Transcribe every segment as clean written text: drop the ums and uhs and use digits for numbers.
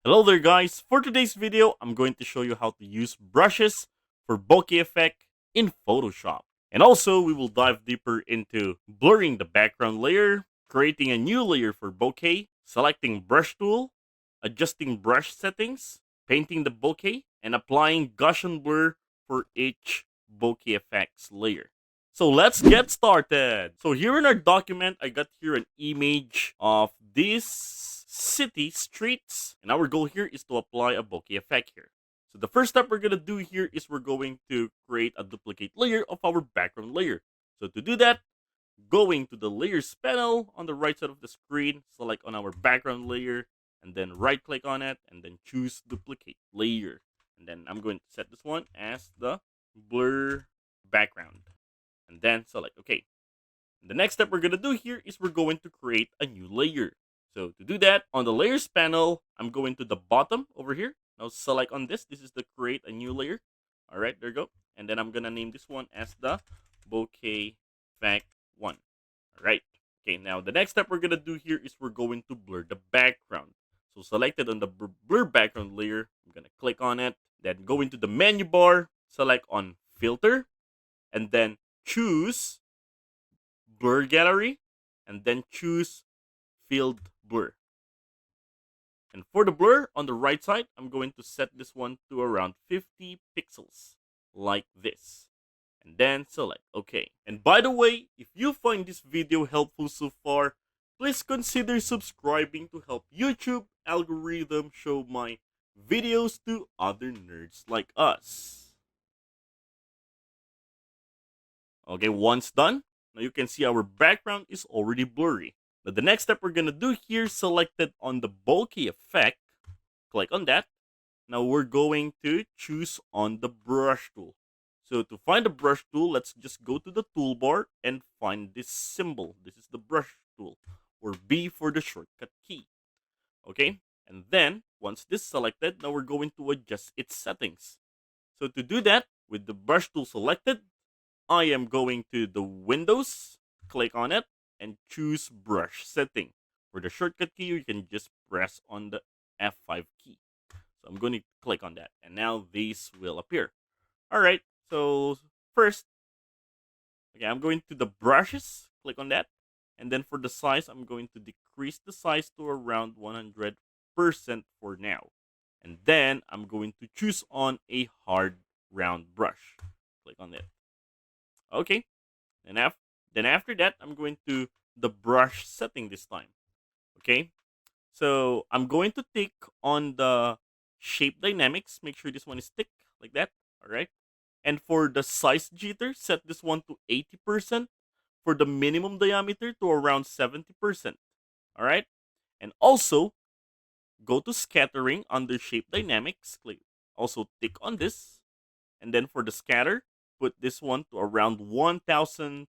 Hello there guys, for today's video I'm going to show you how to use brushes for bokeh effect in Photoshop. And also we will dive deeper into blurring the background layer, creating a new layer for bokeh, selecting brush tool, adjusting brush settings, painting the bokeh, and applying Gion Blur for each bokeh effects layer. So let's get started. So here in our document, I got here an image of this city streets. And our goal here is to apply a bokeh effect here. So the first step we're going to do here is we're going to create a duplicate layer of our background layer. So to do that, going to the layers panel on the right side of the screen, select on our background layer, and then right click on it, and then choose duplicate layer. And then I'm going to set this one as the blur background. And then select OK. And the next step we're going to do here is we're going to create a new layer. So to do that, on the layers panel, I'm going to the bottom over here. Now select on this. This is the create a new layer. All right, there you go. And then I'm going to name this one as the bokeh effect 1. All right. Okay, now the next step we're going to do here is we're going to blur the background. So selected on the blur background layer, I'm going to click on it. Then go into the menu bar, select on filter, and then choose blur gallery, and then choose field blur. And for the blur on the right side, I'm going to set this one to around 50 pixels, like this. And then select OK. And by the way, if you find this video helpful so far, please consider subscribing to help YouTube algorithm show my videos to other nerds like us. Okay, once done, now you can see our background is already blurry. Now the next step we're going to do here, selected on the bokeh effect, click on that. Now we're going to choose on the brush tool. So to find the brush tool, let's just go to the toolbar and find this symbol. This is the brush tool, or B for the shortcut key. Okay, and then once this selected, now we're going to adjust its settings. So to do that, with the brush tool selected, I am going to the Windows, click on it, and choose brush setting. For the shortcut key, you can just press on the F5 key. So I'm going to click on that, and now these will appear. All right, so first, okay, I'm going to the brushes, click on that, and then for the size, I'm going to decrease the size to around 100% for now. And then I'm going to choose on a hard round brush. Click on that. Okay, and then after that, I'm going to the brush setting this time. Okay, so I'm going to take on the shape dynamics. Make sure this one is thick like that. All right, and for the size jitter, set this one to 80%. For the minimum diameter to around 70%. All right, and also go to scattering under shape dynamics. Click also tick on this, and then for the scatter, put this one to around 1000%.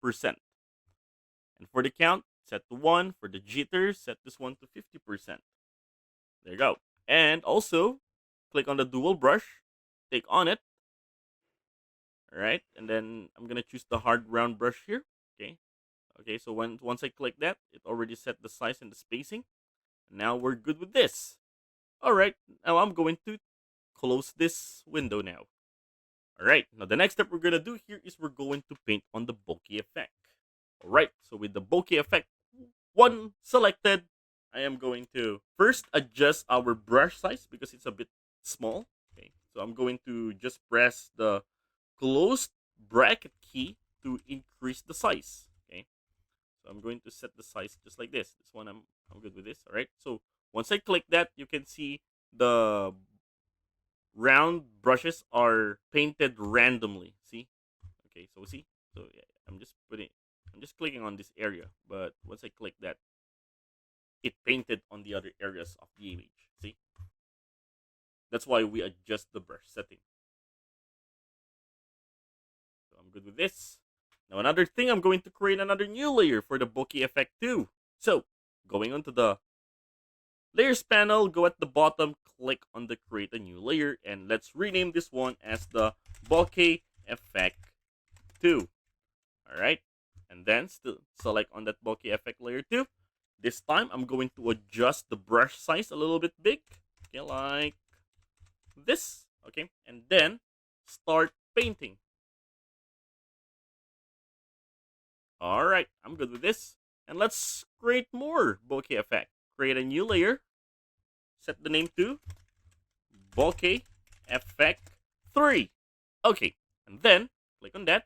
And for the count, set to 1. For the jitter, set this one to 50%. There you go. And also, click on the dual brush, take on it. Alright, and then I'm going to choose the hard round brush here. Okay. Okay, so once I click that, it already set the size and the spacing. Now we're good with this. Alright, now I'm going to close this window now. Alright, now the next step we're going to do here is we're going to paint on the bokeh effect. Alright, so with the bokeh effect 1 selected, I am going to first adjust our brush size because it's a bit small. Okay, so I'm going to just press the closed bracket key to increase the size. Okay, so I'm going to set the size just like this. This one I'm good with this. Alright, so once I click that, you can see the round brushes are painted randomly. See? Okay, so see? So yeah, I'm just clicking on this area, but once I click that, it painted on the other areas of the image. See? That's why we adjust the brush setting. So I'm good with this. Now another thing, I'm going to create another new layer for the bokeh effect too. So going onto the layers panel, go at the bottom, click on the create a new layer, and let's rename this one as the bokeh effect 2. Alright, and then still select on that bokeh effect layer 2. This time I'm going to adjust the brush size a little bit big. Okay, Okay, like this. Okay, and then start painting. All right, I'm good with this. And let's create more bokeh effect. Create a new layer. Set the name to bokeh effect 3. Okay, and then click on that.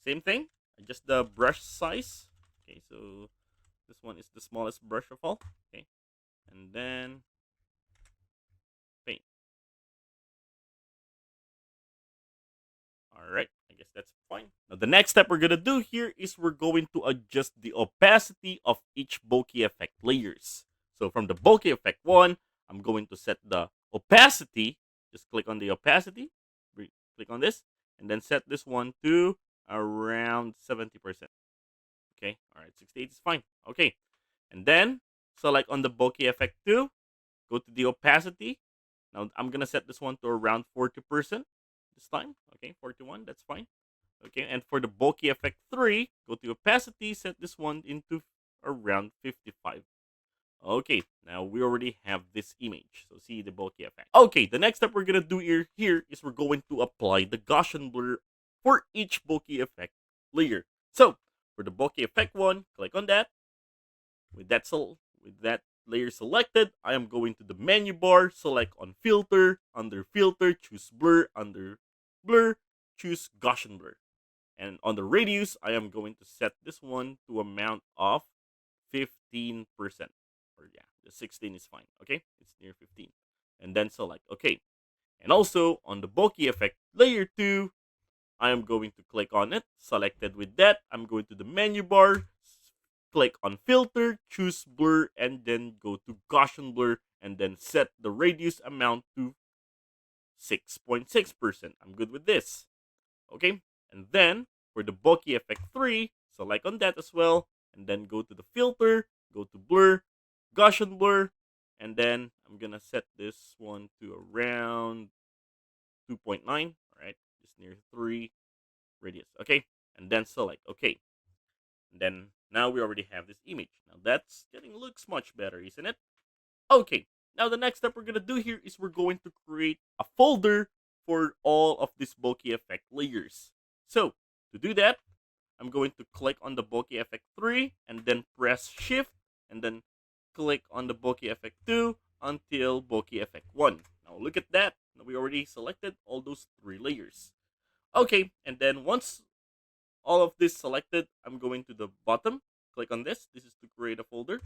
Same thing. Adjust the brush size. Okay, so this one is the smallest brush of all. Okay, and then paint. All right, I guess that's fine. Now the next step we're gonna do here is we're going to adjust the opacity of each bokeh effect layers. So from the bokeh effect 1, I'm going to set the opacity. Just click on the opacity, click on this, and then set this one to around 70%. Okay, all right, 68 is fine. Okay, and then select on the bokeh effect 2, go to the opacity. Now I'm gonna set this one to around 40% this time. Okay, 41, that's fine. Okay, and for the bokeh effect 3, go to opacity, set this one into around 55. Okay, now we already have this image. So see the bokeh effect. Okay, the next step we're gonna do here is we're going to apply the Gaussian blur for each bokeh effect layer. So for the bokeh effect 1, click on that. With that layer selected, I am going to the menu bar, select on filter, under filter, choose blur, under blur, choose Gaussian blur. And on the radius, I am going to set this one to amount of 15%. Or yeah, the 16 is fine. Okay, it's near 15. And then select OK. And also on the bokeh effect layer 2, I am going to click on it. Selected with that, I'm going to the menu bar, click on filter, choose blur, and then go to Gaussian blur, and then set the radius amount to 6.6%. I'm good with this. Okay, and then for the bokeh effect 3, select on that as well, and then go to the filter, go to blur, Gaussian blur, and then I'm gonna set this one to around 2.9. All right, just near 3 radius. Okay, and then select OK. And then now we already have this image. Now that's looks much better, isn't it? Okay, now the next step we're gonna do here is we're going to create a folder for all of these bokeh effect layers. So to do that, I'm going to click on the bokeh effect 3 and then press shift and then click on the bokeh effect 2 until bokeh effect 1. Now look at that. Now we already selected all those 3 layers. Okay, and then once all of this selected, I'm going to the bottom, click on this. This is to create a folder.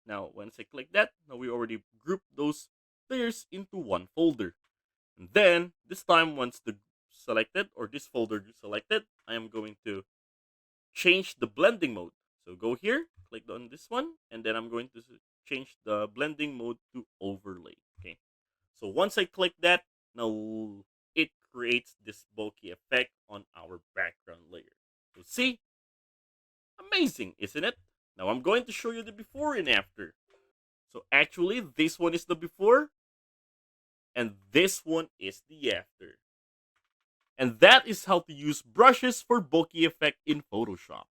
Now, once I click that, now we already grouped those layers into one folder. And then, this time, once the selected or this folder is selected, I am going to change the blending mode. So go here, click on this one, and then I'm going to change the blending mode to overlay. Okay. So once I click that, now it creates this bokeh effect on our background layer. So see, amazing, isn't it? Now I'm going to show you the before and after. So actually, this one is the before, and this one is the after. And that is how to use brushes for bokeh effect in Photoshop.